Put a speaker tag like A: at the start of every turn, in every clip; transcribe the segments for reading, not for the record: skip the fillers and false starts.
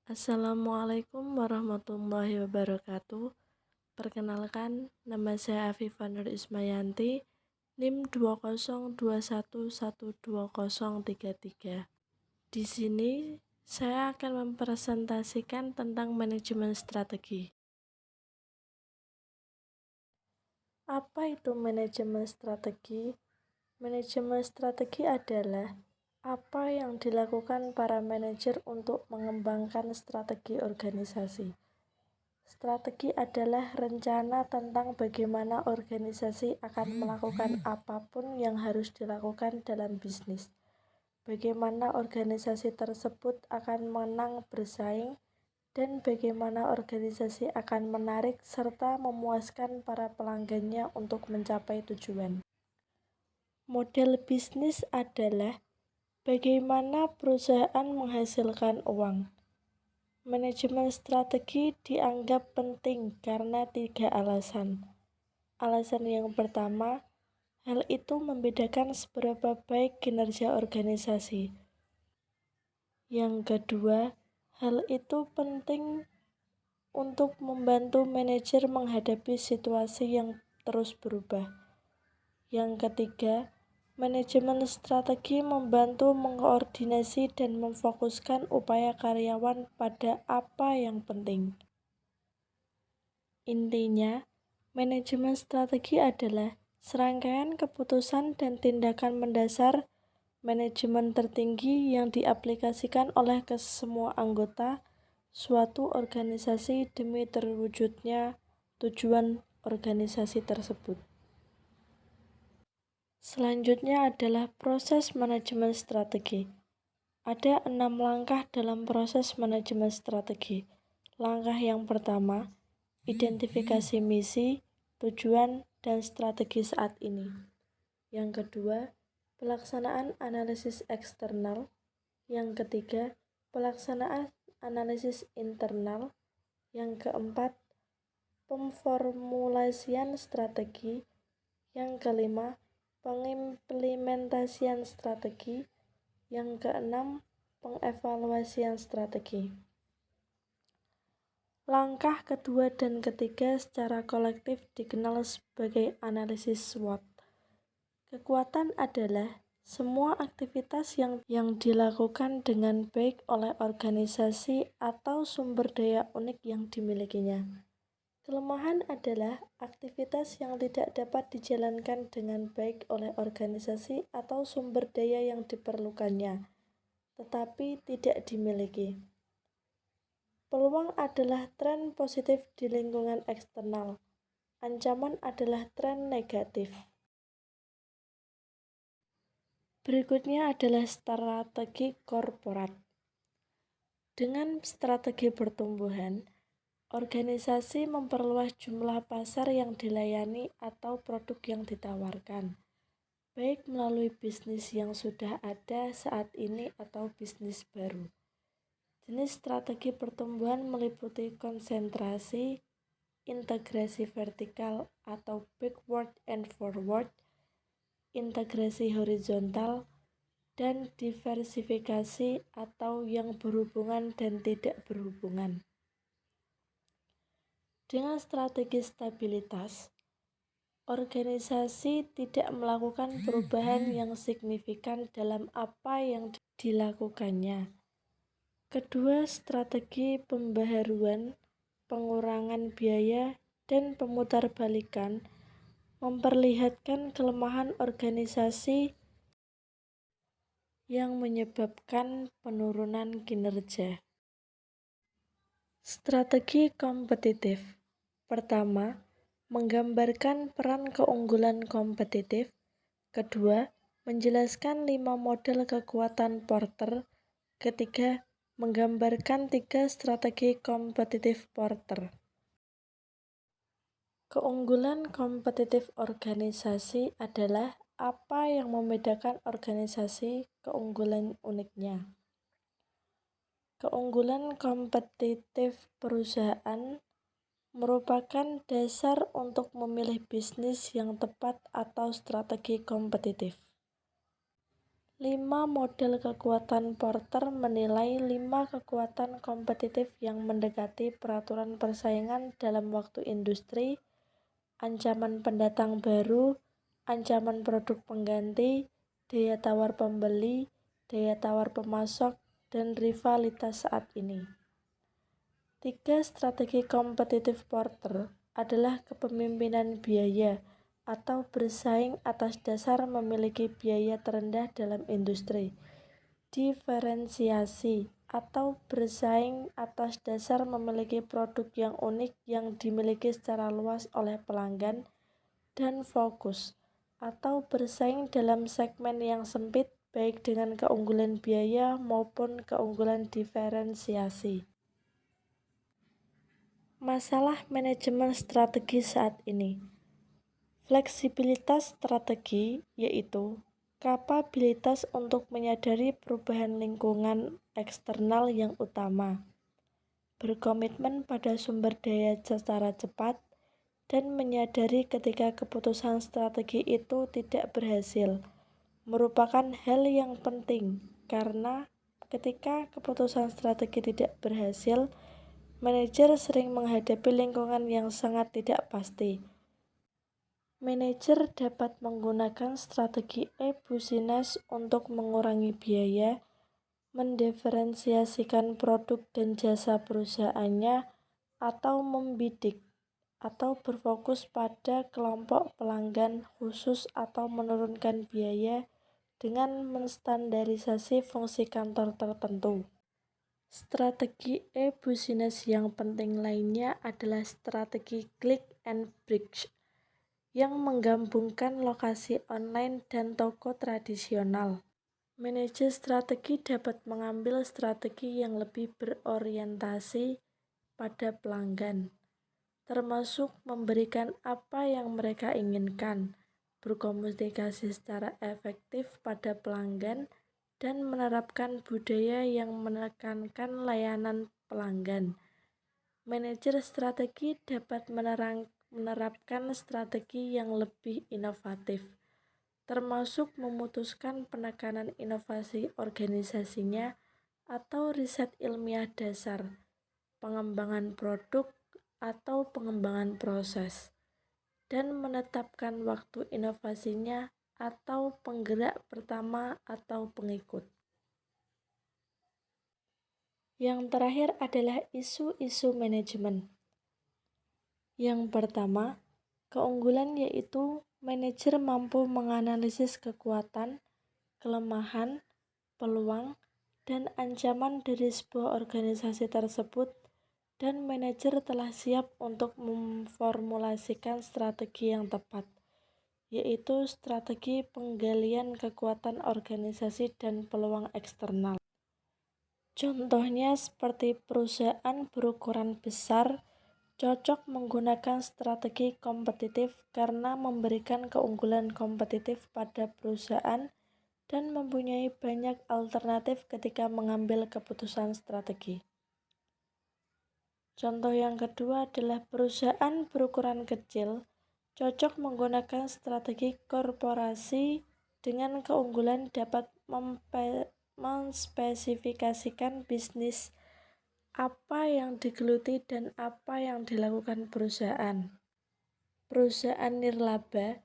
A: Assalamualaikum warahmatullahi wabarakatuh. Perkenalkan, nama saya Afifah Nur Ismayanti, NIM 202112033. Di sini saya akan mempresentasikan tentang manajemen strategi. Apa itu manajemen strategi? Manajemen strategi adalah apa yang dilakukan para manajer untuk mengembangkan strategi organisasi. Strategi adalah rencana tentang bagaimana organisasi akan melakukan apapun yang harus dilakukan dalam bisnis. Bagaimana organisasi tersebut akan menang bersaing, dan bagaimana organisasi akan menarik serta memuaskan para pelanggannya untuk mencapai tujuan. Model bisnis adalah bagaimana perusahaan menghasilkan uang. Manajemen strategi dianggap penting karena 3 alasan. Alasan yang pertama, hal itu membedakan seberapa baik kinerja organisasi. Yang kedua, hal itu penting untuk membantu manajer menghadapi situasi yang terus berubah. Yang ketiga, manajemen strategi membantu mengkoordinasi dan memfokuskan upaya karyawan pada apa yang penting. Intinya, manajemen strategi adalah serangkaian keputusan dan tindakan mendasar manajemen tertinggi yang diaplikasikan oleh semua anggota suatu organisasi demi terwujudnya tujuan organisasi tersebut. Selanjutnya adalah proses manajemen strategi. Ada 6 langkah dalam proses manajemen strategi. Langkah yang pertama, identifikasi misi, tujuan, dan strategi saat ini. Yang kedua, pelaksanaan analisis eksternal. Yang ketiga, pelaksanaan analisis internal. Yang keempat, pemformulasian strategi. Yang kelima, pengimplementasian strategi. Yang keenam, pengevaluasian strategi. Langkah kedua dan ketiga secara kolektif dikenal sebagai analisis SWOT. Kekuatan adalah semua aktivitas yang dilakukan dengan baik oleh organisasi atau sumber daya unik yang dimilikinya. Kelemahan adalah aktivitas yang tidak dapat dijalankan dengan baik oleh organisasi atau sumber daya yang diperlukannya, tetapi tidak dimiliki. Peluang adalah tren positif di lingkungan eksternal. Ancaman adalah tren negatif. Berikutnya adalah strategi korporat. Dengan strategi pertumbuhan, organisasi memperluas jumlah pasar yang dilayani atau produk yang ditawarkan, baik melalui bisnis yang sudah ada saat ini atau bisnis baru. Jenis strategi pertumbuhan meliputi konsentrasi, integrasi vertikal atau backward and forward, integrasi horizontal, dan diversifikasi atau yang berhubungan dan tidak berhubungan. Dengan strategi stabilitas, organisasi tidak melakukan perubahan yang signifikan dalam apa yang dilakukannya. Kedua strategi pembaharuan, pengurangan biaya, dan pemutarbalikan memperlihatkan kelemahan organisasi yang menyebabkan penurunan kinerja. Strategi kompetitif. Pertama, menggambarkan peran keunggulan kompetitif. Kedua, menjelaskan 5 model kekuatan Porter. Ketiga, menggambarkan 3 strategi kompetitif Porter. Keunggulan kompetitif organisasi adalah apa yang membedakan organisasi, keunggulan uniknya. Keunggulan kompetitif perusahaan merupakan dasar untuk memilih bisnis yang tepat atau strategi kompetitif. 5 model kekuatan Porter menilai 5 kekuatan kompetitif yang mendekati peraturan persaingan dalam waktu industri, ancaman pendatang baru, ancaman produk pengganti, daya tawar pembeli, daya tawar pemasok, dan rivalitas saat ini. 3 strategi kompetitif Porter adalah kepemimpinan biaya atau bersaing atas dasar memiliki biaya terendah dalam industri, diferensiasi atau bersaing atas dasar memiliki produk yang unik yang dimiliki secara luas oleh pelanggan, dan fokus atau bersaing dalam segmen yang sempit baik dengan keunggulan biaya maupun keunggulan diferensiasi. Masalah manajemen strategi saat ini. Fleksibilitas strategi yaitu kapabilitas untuk menyadari perubahan lingkungan eksternal yang utama, berkomitmen pada sumber daya secara cepat, dan menyadari ketika keputusan strategi itu tidak berhasil, merupakan hal yang penting karena ketika keputusan strategi tidak berhasil, manajer sering menghadapi lingkungan yang sangat tidak pasti. Manajer dapat menggunakan strategi e-business untuk mengurangi biaya, mendiferensiasikan produk dan jasa perusahaannya, atau membidik atau berfokus pada kelompok pelanggan khusus atau menurunkan biaya dengan menstandarisasi fungsi kantor tertentu. Strategi e-business yang penting lainnya adalah strategi click and bridge yang menggabungkan lokasi online dan toko tradisional. Manajer strategi dapat mengambil strategi yang lebih berorientasi pada pelanggan, termasuk memberikan apa yang mereka inginkan, berkomunikasi secara efektif pada pelanggan, dan menerapkan budaya yang menekankan layanan pelanggan. Manajer strategi dapat menerapkan strategi yang lebih inovatif, termasuk memutuskan penekanan inovasi organisasinya atau riset ilmiah dasar, pengembangan produk, atau pengembangan proses, dan menetapkan waktu inovasinya atau penggerak pertama atau pengikut. Yang terakhir adalah isu-isu manajemen. Yang pertama, keunggulan yaitu manajer mampu menganalisis kekuatan, kelemahan, peluang, dan ancaman dari sebuah organisasi tersebut, dan manajer telah siap untuk memformulasikan strategi yang tepat, yaitu strategi penggalian kekuatan organisasi dan peluang eksternal. Contohnya seperti perusahaan berukuran besar cocok menggunakan strategi kompetitif karena memberikan keunggulan kompetitif pada perusahaan dan mempunyai banyak alternatif ketika mengambil keputusan strategi. Contoh yang kedua adalah perusahaan berukuran kecil cocok menggunakan strategi korporasi dengan keunggulan dapat menspesifikasikan bisnis apa yang digeluti dan apa yang dilakukan perusahaan. Perusahaan nirlaba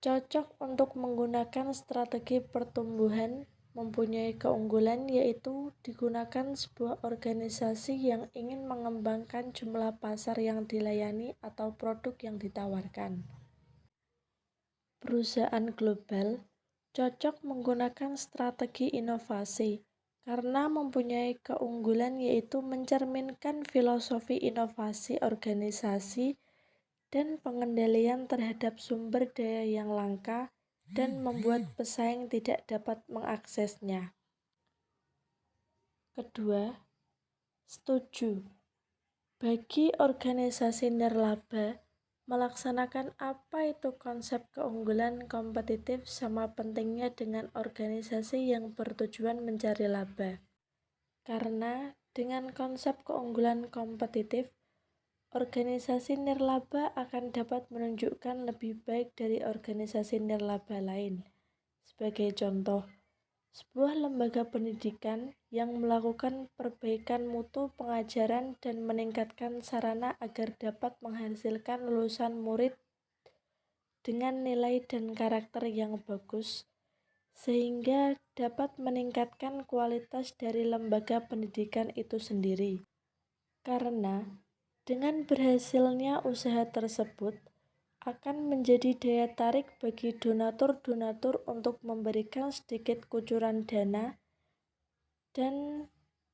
A: cocok untuk menggunakan strategi pertumbuhan, mempunyai keunggulan yaitu digunakan sebuah organisasi yang ingin mengembangkan jumlah pasar yang dilayani atau produk yang ditawarkan. Perusahaan global cocok menggunakan strategi inovasi karena mempunyai keunggulan yaitu mencerminkan filosofi inovasi organisasi dan pengendalian terhadap sumber daya yang langka dan membuat pesaing tidak dapat mengaksesnya. Kedua, setuju. Bagi organisasi nirlaba, melaksanakan apa itu konsep keunggulan kompetitif sama pentingnya dengan organisasi yang bertujuan mencari laba. Karena dengan konsep keunggulan kompetitif, organisasi nirlaba akan dapat menunjukkan lebih baik dari organisasi nirlaba lain. Sebagai contoh, sebuah lembaga pendidikan yang melakukan perbaikan mutu pengajaran dan meningkatkan sarana agar dapat menghasilkan lulusan murid dengan nilai dan karakter yang bagus, sehingga dapat meningkatkan kualitas dari lembaga pendidikan itu sendiri. Karena dengan berhasilnya usaha tersebut akan menjadi daya tarik bagi donatur-donatur untuk memberikan sedikit kucuran dana, dan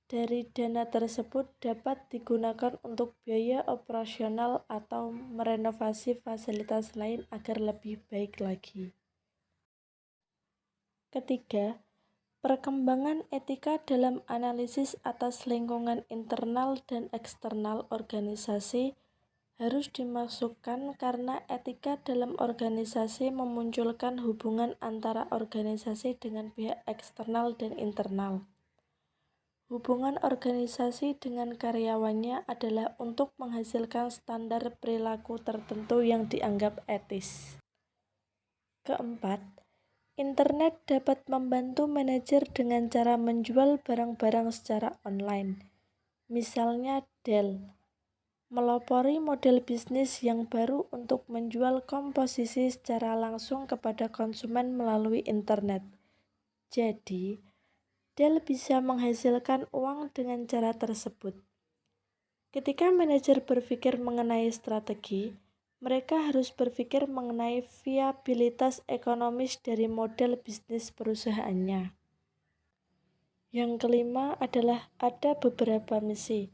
A: dari dana tersebut dapat digunakan untuk biaya operasional atau merenovasi fasilitas lain agar lebih baik lagi. Ketiga, perkembangan etika dalam analisis atas lingkungan internal dan eksternal organisasi harus dimasukkan karena etika dalam organisasi memunculkan hubungan antara organisasi dengan pihak eksternal dan internal. Hubungan organisasi dengan karyawannya adalah untuk menghasilkan standar perilaku tertentu yang dianggap etis. Keempat, internet dapat membantu manajer dengan cara menjual barang-barang secara online. Misalnya Dell melopori model bisnis yang baru untuk menjual komposisi secara langsung kepada konsumen melalui internet. Jadi, Dell bisa menghasilkan uang dengan cara tersebut. Ketika manajer berpikir mengenai strategi, mereka harus berpikir mengenai viabilitas ekonomis dari model bisnis perusahaannya. Yang kelima adalah ada beberapa misi.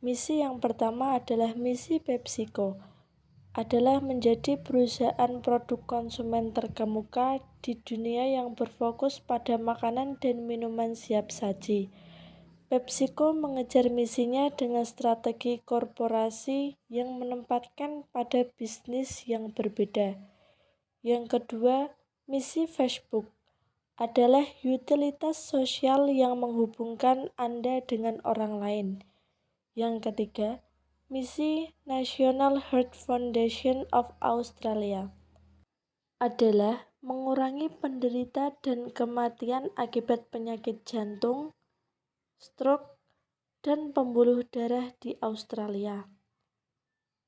A: Misi yang pertama adalah misi PepsiCo, adalah menjadi perusahaan produk konsumen terkemuka di dunia yang berfokus pada makanan dan minuman siap saji. PepsiCo mengejar misinya dengan strategi korporasi yang menempatkan pada bisnis yang berbeda. Yang kedua, misi Facebook adalah utilitas sosial yang menghubungkan Anda dengan orang lain. Yang ketiga, misi National Heart Foundation of Australia adalah mengurangi penderita dan kematian akibat penyakit jantung, stroke, dan pembuluh darah di Australia.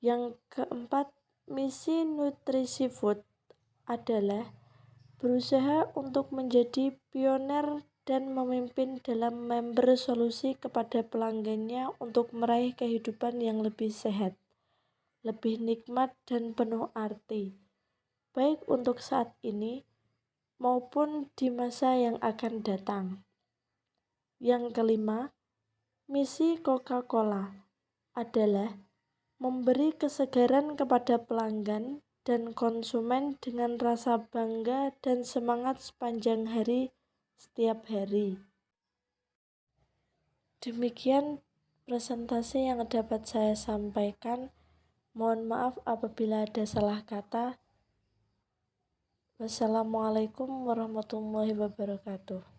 A: Yang keempat, misi Nutrisi Food adalah berusaha untuk menjadi pioner dan memimpin dalam member solusi kepada pelanggannya untuk meraih kehidupan yang lebih sehat, lebih nikmat dan penuh arti, baik untuk saat ini maupun di masa yang akan datang. Yang kelima, misi Coca-Cola adalah memberi kesegaran kepada pelanggan dan konsumen dengan rasa bangga dan semangat sepanjang hari setiap hari. Demikian presentasi yang dapat saya sampaikan. Mohon maaf apabila ada salah kata. Wassalamualaikum warahmatullahi wabarakatuh.